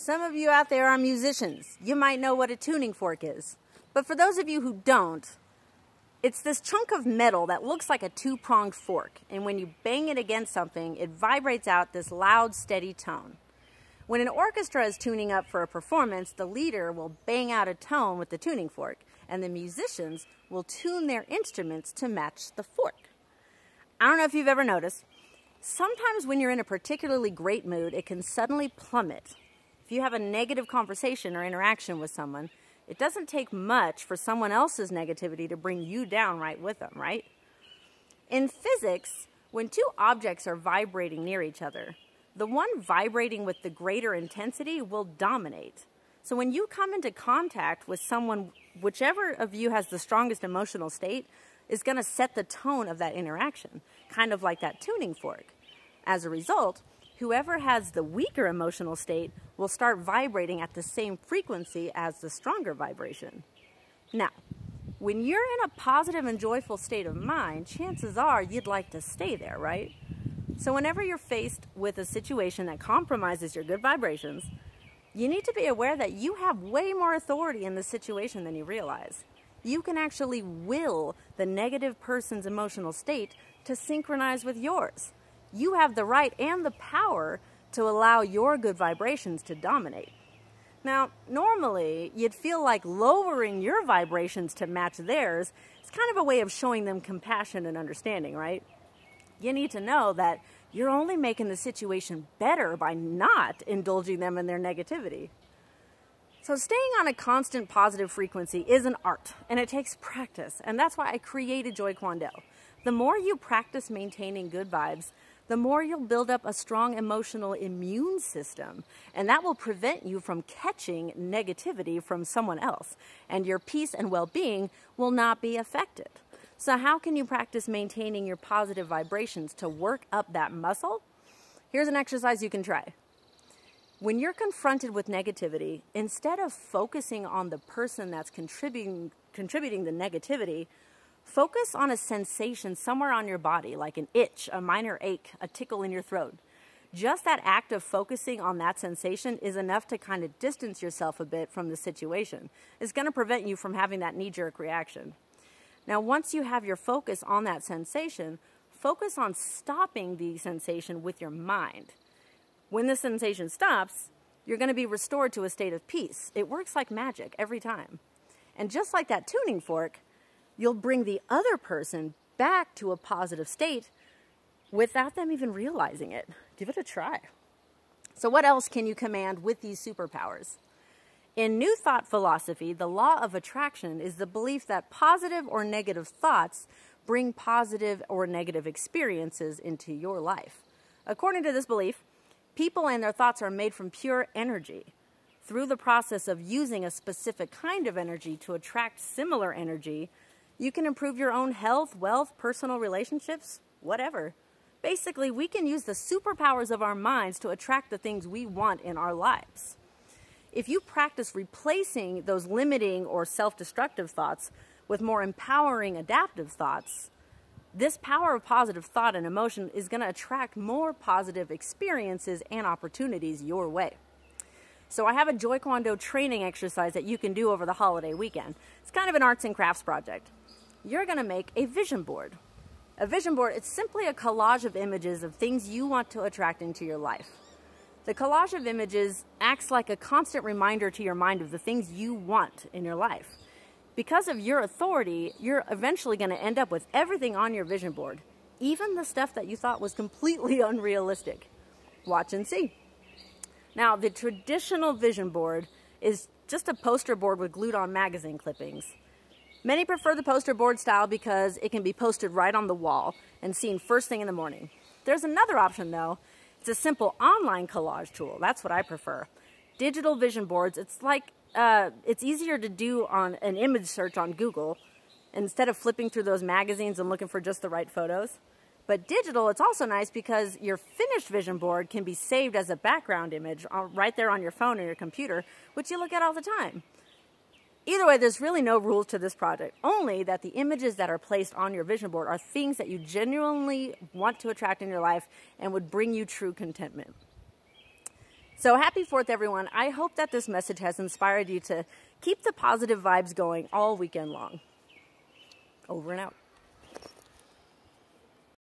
Some of you out there are musicians. You might know what a tuning fork is. But for those of you who don't, it's this chunk of metal that looks like a two-pronged fork. And when you bang it against something, it vibrates out this loud, steady tone. When an orchestra is tuning up for a performance, the leader will bang out a tone with the tuning fork, and the musicians will tune their instruments to match the fork. I don't know if you've ever noticed, sometimes when you're in a particularly great mood, it can suddenly plummet. If you have a negative conversation or interaction with someone, it doesn't take much for someone else's negativity to bring you down right with them, right? In physics, when two objects are vibrating near each other, the one vibrating with the greater intensity will dominate. So when you come into contact with someone, whichever of you has the strongest emotional state is going to set the tone of that interaction, kind of like that tuning fork. As a result, whoever has the weaker emotional state will start vibrating at the same frequency as the stronger vibration. Now, when you're in a positive and joyful state of mind, chances are you'd like to stay there, right? So whenever you're faced with a situation that compromises your good vibrations, you need to be aware that you have way more authority in the situation than you realize. You can actually will the negative person's emotional state to synchronize with yours. You have the right and the power to allow your good vibrations to dominate. Now, normally, you'd feel like lowering your vibrations to match theirs is kind of a way of showing them compassion and understanding, right? You need to know that you're only making the situation better by not indulging them in their negativity. So staying on a constant positive frequency is an art, and it takes practice, and that's why I created JOYkwondo. The more you practice maintaining good vibes, the more you'll build up a strong emotional immune system, and that will prevent you from catching negativity from someone else, and your peace and well-being will not be affected. So how can you practice maintaining your positive vibrations to work up that muscle? Here's an exercise you can try. When you're confronted with negativity, instead of focusing on the person that's contributing the negativity, focus on a sensation somewhere on your body, like an itch, a minor ache, a tickle in your throat. Just that act of focusing on that sensation is enough to kind of distance yourself a bit from the situation. It's going to prevent you from having that knee-jerk reaction. Now, once you have your focus on that sensation, focus on stopping the sensation with your mind. When the sensation stops, you're going to be restored to a state of peace. It works like magic every time. And just like that tuning fork, you'll bring the other person back to a positive state without them even realizing it. Give it a try. So what else can you command with these superpowers? In New Thought philosophy, the law of attraction is the belief that positive or negative thoughts bring positive or negative experiences into your life. According to this belief, people and their thoughts are made from pure energy. Through the process of using a specific kind of energy to attract similar energy, you can improve your own health, wealth, personal relationships, whatever. Basically, we can use the superpowers of our minds to attract the things we want in our lives. If you practice replacing those limiting or self-destructive thoughts with more empowering, adaptive thoughts, this power of positive thought and emotion is going to attract more positive experiences and opportunities your way. So I have a JOYkwondo training exercise that you can do over the holiday weekend. It's kind of an arts and crafts project. You're going to make a vision board. A vision board, it's simply a collage of images of things you want to attract into your life. The collage of images acts like a constant reminder to your mind of the things you want in your life. Because of your authority, you're eventually going to end up with everything on your vision board, even the stuff that you thought was completely unrealistic. Watch and see. Now, the traditional vision board is just a poster board with glued-on magazine clippings. Many prefer the poster board style because it can be posted right on the wall and seen first thing in the morning. There's another option, though. It's a simple online collage tool. That's what I prefer. Digital vision boards, it's easier to do on an image search on Google instead of flipping through those magazines and looking for just the right photos. But digital, it's also nice because your finished vision board can be saved as a background image right there on your phone or your computer, which you look at all the time. Either way, there's really no rules to this project, only that the images that are placed on your vision board are things that you genuinely want to attract in your life and would bring you true contentment. So happy 4th, everyone. I hope that this message has inspired you to keep the positive vibes going all weekend long. Over and out.